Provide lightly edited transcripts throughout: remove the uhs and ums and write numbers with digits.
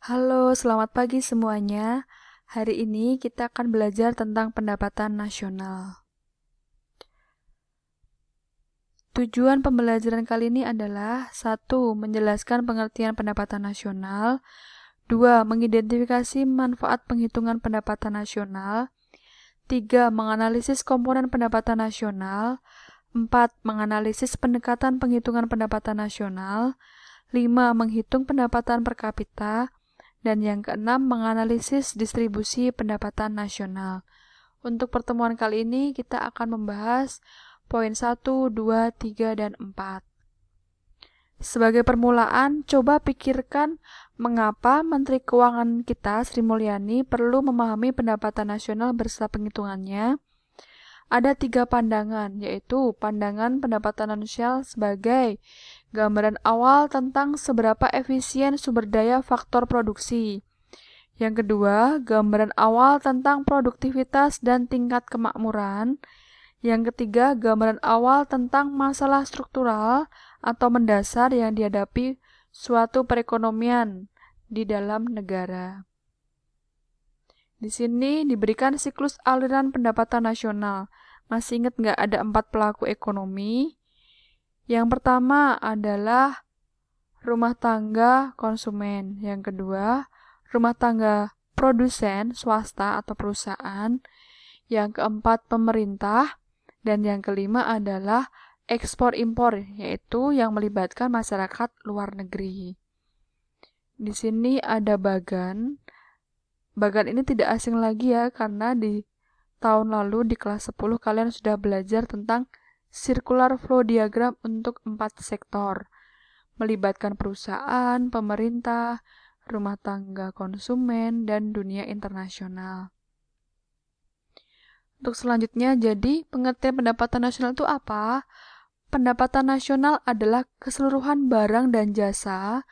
Halo, selamat pagi semuanya. Hari ini kita akan belajar tentang pendapatan nasional. Tujuan pembelajaran kali ini adalah 1. Menjelaskan pengertian pendapatan nasional. 2. Mengidentifikasi manfaat penghitungan pendapatan nasional. 3. Menganalisis komponen pendapatan nasional. 4. Menganalisis pendekatan penghitungan pendapatan nasional. 5. Menghitung pendapatan per kapita. Dan yang keenam, menganalisis distribusi pendapatan nasional. Untuk pertemuan kali ini, kita akan membahas poin 1, 2, 3, dan 4. Sebagai permulaan, coba pikirkan mengapa Menteri Keuangan kita, Sri Mulyani, perlu memahami pendapatan nasional beserta penghitungannya. Ada 3 pandangan, yaitu pandangan pendapatan nasional sebagai gambaran awal tentang seberapa efisien sumber daya faktor produksi. Yang kedua, gambaran awal tentang produktivitas dan tingkat kemakmuran. Yang ketiga, gambaran awal tentang masalah struktural atau mendasar yang dihadapi suatu perekonomian di dalam negara. Di sini diberikan siklus aliran pendapatan nasional. Masih ingat nggak ada 4 pelaku ekonomi? Yang pertama adalah rumah tangga konsumen. Yang kedua, rumah tangga produsen, swasta atau perusahaan. Yang keempat, pemerintah. Dan yang kelima adalah ekspor-impor, yaitu yang melibatkan masyarakat luar negeri. Di sini ada bagan. Bagan ini tidak asing lagi ya, karena di tahun lalu di kelas 10 kalian sudah belajar tentang circular flow diagram untuk 4 sektor. Melibatkan perusahaan, pemerintah, rumah tangga konsumen, dan dunia internasional. Untuk selanjutnya, jadi pengertian pendapatan nasional itu apa? Pendapatan nasional adalah keseluruhan barang dan jasa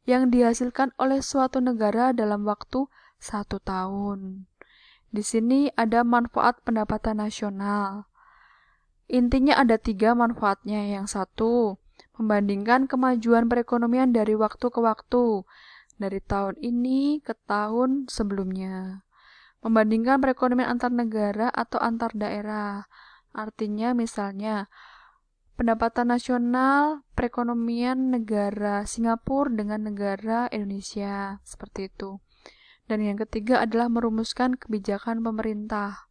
yang dihasilkan oleh suatu negara dalam waktu 1 tahun. Di sini ada manfaat pendapatan nasional. Intinya ada 3 manfaatnya. Yang 1, membandingkan kemajuan perekonomian dari waktu ke waktu, dari tahun ini ke tahun sebelumnya. Membandingkan perekonomian antar negara atau antar daerah. Artinya misalnya, pendapatan nasional perekonomian negara Singapura dengan negara Indonesia, seperti itu. Dan yang ketiga adalah merumuskan kebijakan pemerintah.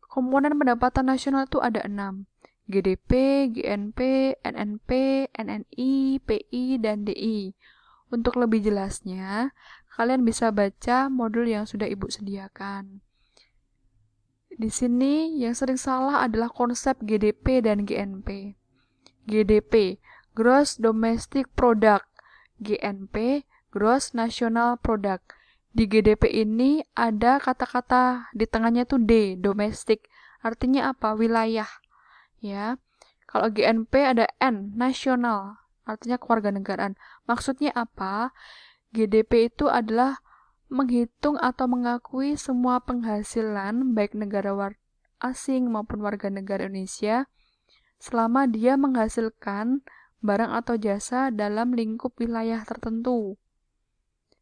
Komponen pendapatan nasional itu ada 6. GDP, GNP, NNP, NNI, PI, dan DI. Untuk lebih jelasnya, kalian bisa baca modul yang sudah Ibu sediakan. Di sini yang sering salah adalah konsep GDP dan GNP. GDP, Gross Domestic Product. GNP, Gross National Product. Di GDP ini ada kata-kata di tengahnya tuh D, domestic. Artinya apa? Wilayah. Ya. Kalau GNP ada N, nasional. Artinya kewarganegaraan. Maksudnya apa? GDP itu adalah menghitung atau mengakui semua penghasilan baik negara asing maupun warga negara Indonesia selama dia menghasilkan barang atau jasa dalam lingkup wilayah tertentu.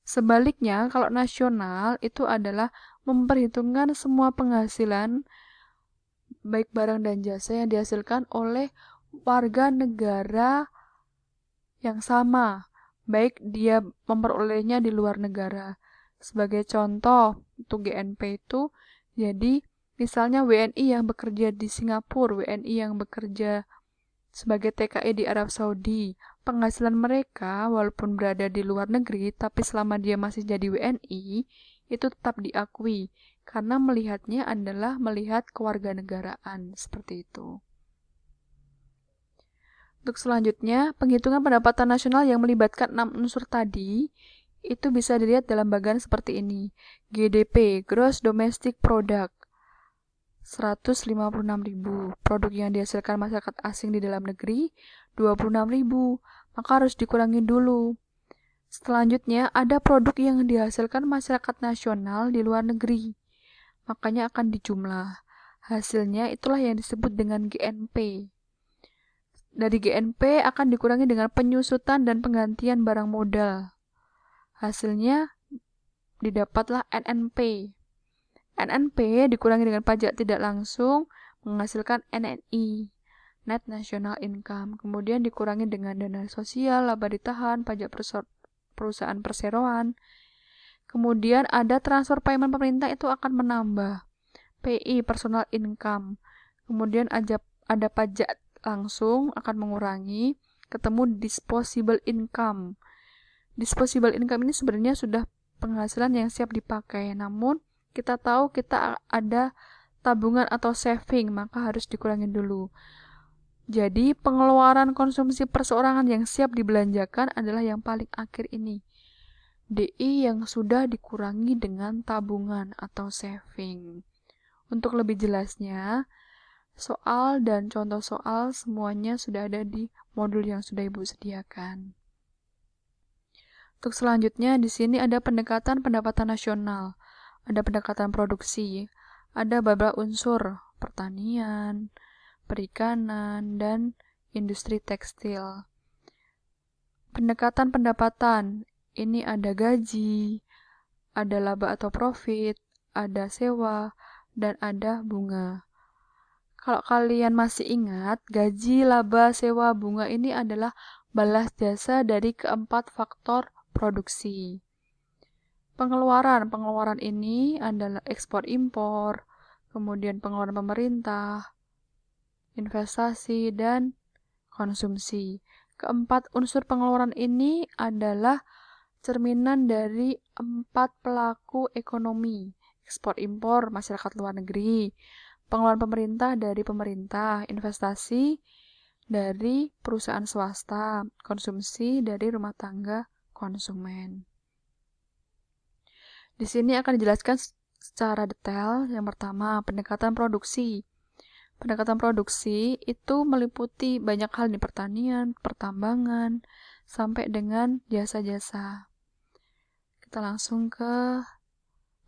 Sebaliknya, kalau nasional itu adalah memperhitungkan semua penghasilan baik barang dan jasa yang dihasilkan oleh warga negara yang sama, baik dia memperolehnya di luar negara. Sebagai contoh, untuk GNP itu, jadi misalnya WNI yang bekerja di Singapura, WNI yang bekerja sebagai TKI di Arab Saudi, penghasilan mereka walaupun berada di luar negeri, tapi selama dia masih jadi WNI, itu tetap diakui, karena melihatnya adalah melihat kewarganegaraan, seperti itu. Untuk selanjutnya, penghitungan pendapatan nasional yang melibatkan 6 unsur tadi, itu bisa dilihat dalam bagian seperti ini. GDP, Gross Domestic Product, 156.000. Produk yang dihasilkan masyarakat asing di dalam negeri 26.000. Maka harus dikurangi dulu. Selanjutnya ada produk yang dihasilkan masyarakat nasional di luar negeri. Makanya akan dijumlah. Hasilnya itulah yang disebut dengan GNP. dari GNP akan dikurangi dengan penyusutan dan penggantian barang modal. Hasilnya didapatlah NNP. NNP dikurangi dengan pajak tidak langsung menghasilkan NNI, Net National Income. Kemudian dikurangi dengan dana sosial, laba ditahan, pajak perusahaan perseroan. Kemudian ada transfer payment pemerintah itu akan menambah. PI, Personal Income. Kemudian ada pajak langsung akan mengurangi, ketemu disposable income. Disposable income ini sebenarnya sudah penghasilan yang siap dipakai, namun kita tahu kita ada tabungan atau saving, maka harus dikurangi dulu. Jadi pengeluaran konsumsi perseorangan yang siap dibelanjakan adalah yang paling akhir ini. DI yang sudah dikurangi dengan tabungan atau saving. Untuk lebih jelasnya, soal dan contoh soal semuanya sudah ada di modul yang sudah Ibu sediakan. Untuk selanjutnya di sini ada pendekatan pendapatan nasional. Ada pendekatan produksi, ada beberapa unsur pertanian, perikanan, dan industri tekstil. Pendekatan pendapatan, ini ada gaji, ada laba atau profit, ada sewa, dan ada bunga. Kalau kalian masih ingat, gaji, laba, sewa, bunga ini adalah balas jasa dari keempat faktor produksi. Pengeluaran ini adalah ekspor impor, kemudian pengeluaran pemerintah, investasi, dan konsumsi. Keempat unsur pengeluaran ini adalah cerminan dari 4 pelaku ekonomi. Ekspor impor masyarakat luar negeri, pengeluaran pemerintah dari pemerintah, investasi dari perusahaan swasta, konsumsi dari rumah tangga konsumen. Di sini akan dijelaskan secara detail. Yang pertama, pendekatan produksi. Pendekatan produksi itu meliputi banyak hal di pertanian, pertambangan, sampai dengan jasa-jasa. Kita langsung ke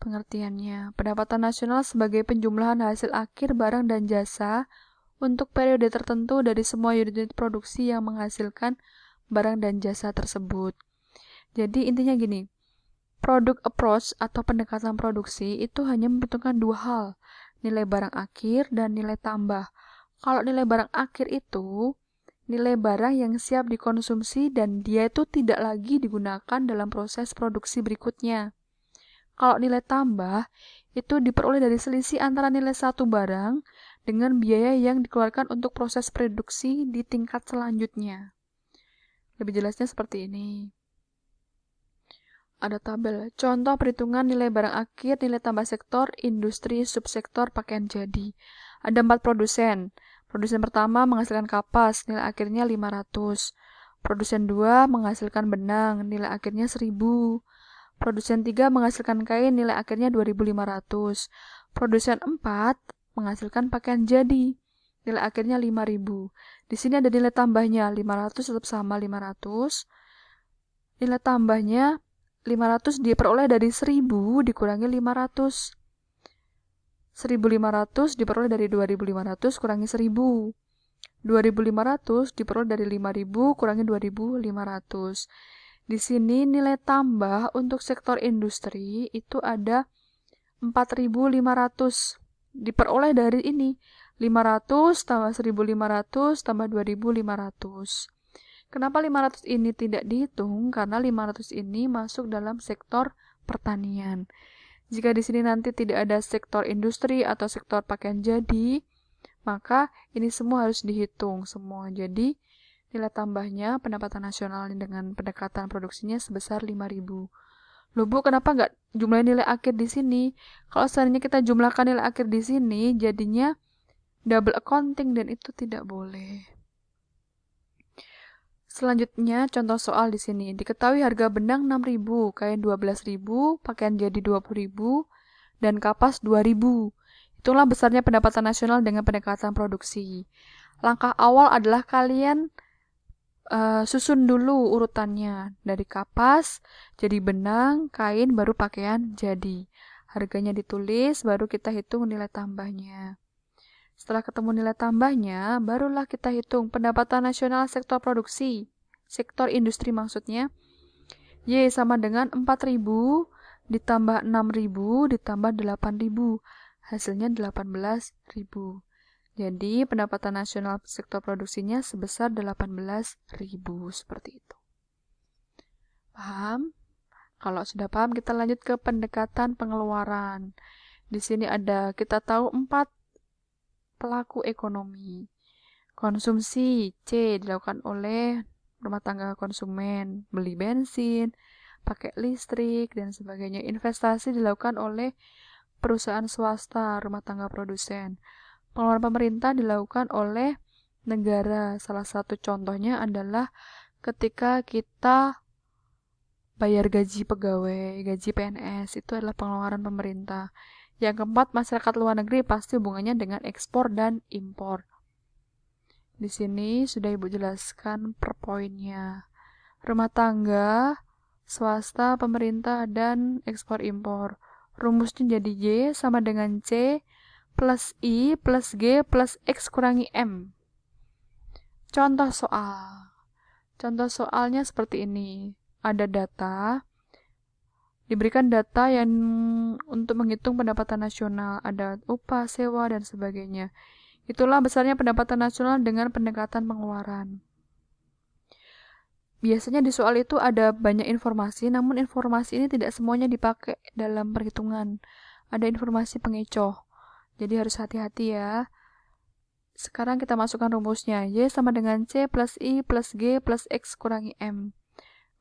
pengertiannya. Pendapatan nasional sebagai penjumlahan hasil akhir barang dan jasa untuk periode tertentu dari semua unit produksi yang menghasilkan barang dan jasa tersebut. Jadi intinya gini, product approach atau pendekatan produksi itu hanya memperhitungkan dua hal, nilai barang akhir dan nilai tambah. Kalau nilai barang akhir itu nilai barang yang siap dikonsumsi dan dia itu tidak lagi digunakan dalam proses produksi berikutnya. Kalau nilai tambah itu diperoleh dari selisih antara nilai satu barang dengan biaya yang dikeluarkan untuk proses produksi di tingkat selanjutnya. Lebih jelasnya seperti ini. Ada tabel. Contoh perhitungan nilai barang akhir, nilai tambah sektor, industri, subsektor, pakaian jadi. Ada 4 produsen. Produsen pertama menghasilkan kapas, nilai akhirnya 500. Produsen 2 menghasilkan benang, nilai akhirnya 1000. Produsen 3 menghasilkan kain, nilai akhirnya 2500. Produsen 4 menghasilkan pakaian jadi, nilai akhirnya 5000. Di sini ada nilai tambahnya, 500 tetap sama 500. Nilai tambahnya 500 diperoleh dari 1000 dikurangi 500. 1500 diperoleh dari 2500 kurangi 1000. 2500 diperoleh dari 5000 kurangi 2500. Di sini nilai tambah untuk sektor industri itu ada 4500. Diperoleh dari ini 500 tambah 1500 tambah 2500. Kenapa 500 ini tidak dihitung? Karena 500 ini masuk dalam sektor pertanian. Jika di sini nanti tidak ada sektor industri atau sektor pakaian jadi, maka ini semua harus dihitung semua. Jadi nilai tambahnya pendapatan nasional dengan pendekatan produksinya sebesar 5.000. Loh Bu, kenapa nggak jumlah nilai akhir di sini? Kalau seandainya kita jumlahkan nilai akhir di sini, jadinya double accounting dan itu tidak boleh. Selanjutnya, contoh soal di sini. Diketahui harga benang 6.000, kain 12.000, pakaian jadi 20.000, dan kapas 2.000. Itulah besarnya pendapatan nasional dengan pendekatan produksi. Langkah awal adalah kalian susun dulu urutannya. Dari kapas, jadi benang, kain, baru pakaian jadi. Harganya ditulis, baru kita hitung nilai tambahnya. Setelah ketemu nilai tambahnya, barulah kita hitung pendapatan nasional sektor produksi, sektor industri maksudnya. Y sama dengan 4.000 ditambah 6.000 ditambah 8.000. Hasilnya 18.000. Jadi pendapatan nasional sektor produksinya sebesar 18.000 seperti itu. Paham? Kalau sudah paham, kita lanjut ke pendekatan pengeluaran. Di sini kita tahu 4 pelaku ekonomi. Konsumsi C dilakukan oleh rumah tangga konsumen, beli bensin, pakai listrik, dan sebagainya. Investasi dilakukan oleh perusahaan swasta, rumah tangga produsen. Pengeluaran pemerintah dilakukan oleh negara. Salah satu contohnya adalah ketika kita bayar gaji pegawai, gaji PNS, itu adalah pengeluaran pemerintah. Yang keempat, masyarakat luar negeri pasti hubungannya dengan ekspor dan impor. Di sini sudah Ibu jelaskan per poinnya. Rumah tangga, swasta, pemerintah, dan ekspor impor. Rumusnya jadi Y sama dengan C plus I plus G plus X kurangi M. Contoh soal. Contoh soalnya seperti ini. Ada data, diberikan data yang untuk menghitung pendapatan nasional. Ada upah, sewa, dan sebagainya. Itulah besarnya pendapatan nasional dengan pendekatan pengeluaran. Biasanya di soal itu ada banyak informasi, namun informasi ini tidak semuanya dipakai dalam perhitungan. Ada informasi pengecoh. Jadi harus hati-hati ya. Sekarang kita masukkan rumusnya. Y sama dengan C plus I plus G plus X kurangi M.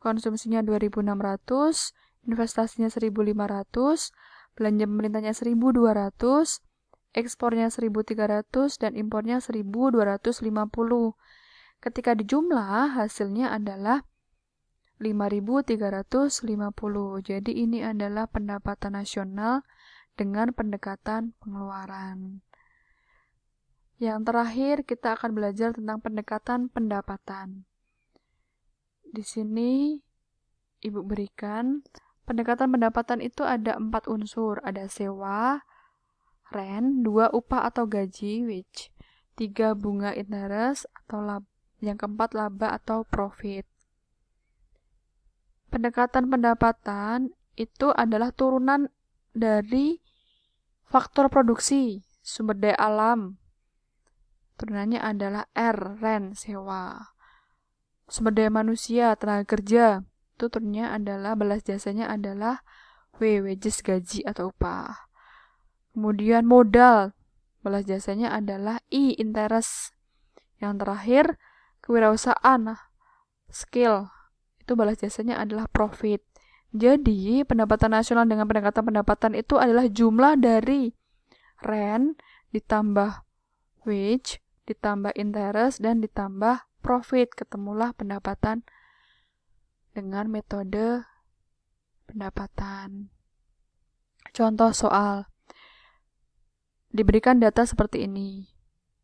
Konsumsinya 2.600, investasinya 1.500, belanja pemerintahnya 1.200, ekspornya 1.300, dan impornya 1.250. Ketika dijumlah, hasilnya adalah 5.350. Jadi ini adalah pendapatan nasional dengan pendekatan pengeluaran. Yang terakhir, kita akan belajar tentang pendekatan pendapatan. Di sini, Ibu berikan pendekatan pendapatan itu ada 4 unsur. Ada sewa, rent, 2 upah atau gaji, wage, 3 bunga interest, atau yang keempat laba atau profit. Pendekatan pendapatan itu adalah turunan dari faktor produksi, sumber daya alam. Turunannya adalah R, rent, sewa. Sumber daya manusia, tenaga kerja. Itu turunnya adalah, balas jasanya adalah W, wages, gaji atau upah. Kemudian modal, balas jasanya adalah I, interest. Yang terakhir, kewirausahaan, skill. Itu balas jasanya adalah profit. Jadi, pendapatan nasional dengan pendekatan pendapatan itu adalah jumlah dari rent ditambah wage, ditambah interest, dan ditambah profit. Ketemulah pendapatan dengan metode pendapatan. Contoh soal. Diberikan data seperti ini.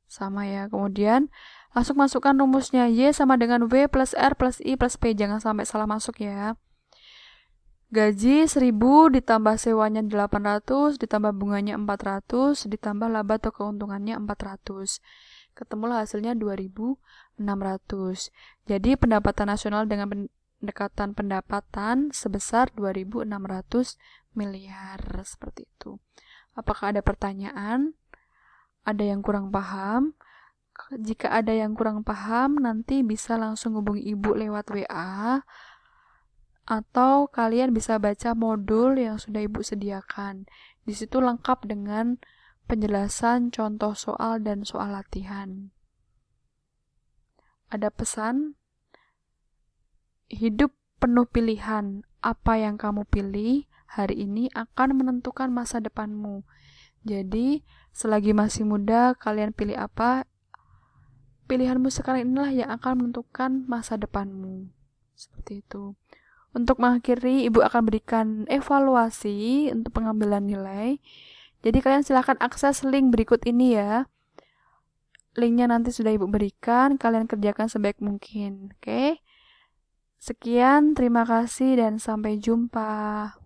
Sama ya. Kemudian, langsung masukkan rumusnya. Y sama dengan W plus R plus I plus P. Jangan sampai salah masuk ya. Gaji 1.000 ditambah sewanya 800, ditambah bunganya 400, ditambah laba atau keuntungannya 400. Ketemulah hasilnya 2.600. Jadi pendapatan nasional dengan pendekatan pendapatan sebesar 2.600 miliar. Seperti itu. Apakah ada pertanyaan? Ada yang kurang paham? Jika ada yang kurang paham, nanti bisa langsung hubungi Ibu lewat WA. Atau kalian bisa baca modul yang sudah Ibu sediakan. Di situ lengkap dengan penjelasan contoh soal dan soal latihan. Ada pesan? Hidup penuh pilihan. Apa yang kamu pilih hari ini akan menentukan masa depanmu. Jadi, selagi masih muda, kalian pilih apa? Pilihanmu sekarang inilah yang akan menentukan masa depanmu. Seperti itu. Untuk mengakhiri, Ibu akan berikan evaluasi untuk pengambilan nilai. Jadi kalian silahkan akses link berikut ini ya. Linknya nanti sudah Ibu berikan, kalian kerjakan sebaik mungkin. Oke? Sekian, terima kasih dan sampai jumpa.